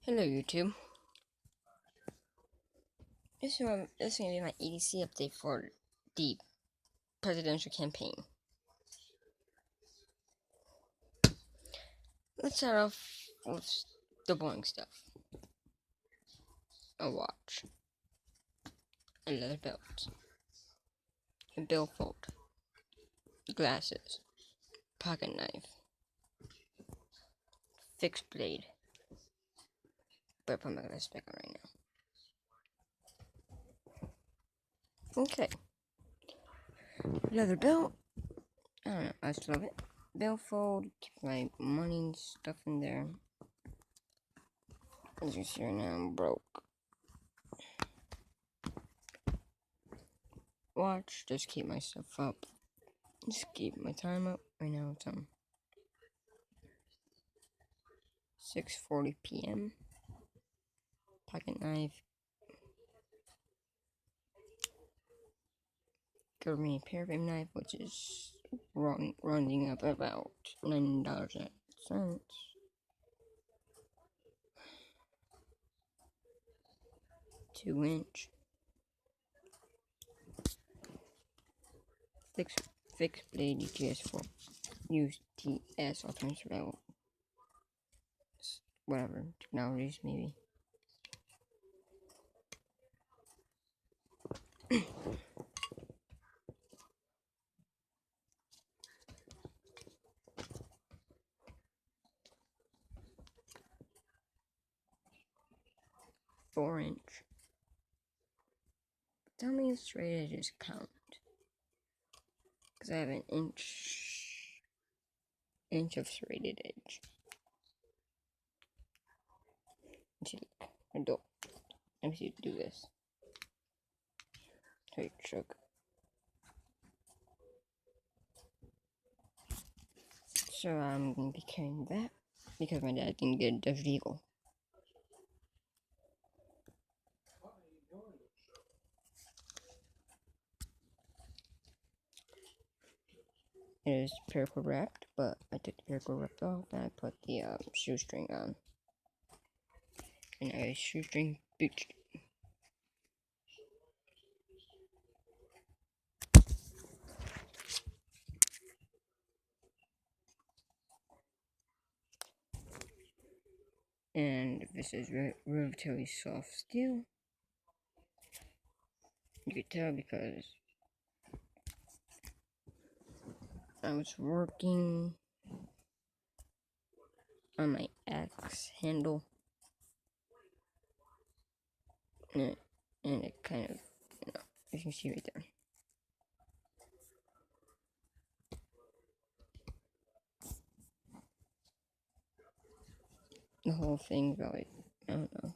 Hello YouTube. This is gonna be my EDC update for the presidential campaign. Let's start off with the boring stuff. A watch, a leather belt, a billfold, glasses, pocket knife, fixed blade. But I put my glasses back on right now. Okay. Leather belt. I don't know. I just love it. Billfold. Keep my money and stuff in there. As you see right now, I'm broke. Watch. Just keep my stuff up. Just keep my time up. Right now it's 6:40 p.m. Pocket knife. Gourmet paraffin knife, which is rounding up about $9.08. 2-inch. Fixed blade UTS alternative level. Whatever technologies maybe. Four-inch. Tell me it's straight edges count. Because I have an inch of serrated edge. Let me see you do this. Straight choke. So I'm gonna be carrying that because my dad didn't get a Desert Eagle. It is paracord wrapped, but I took the paracord wrapped off and I put the shoestring on. And a shoestring boot. And this is relatively soft steel. You can tell because I was working on my axe handle. And it kind of, you can see right there. The whole thing, probably, I don't know,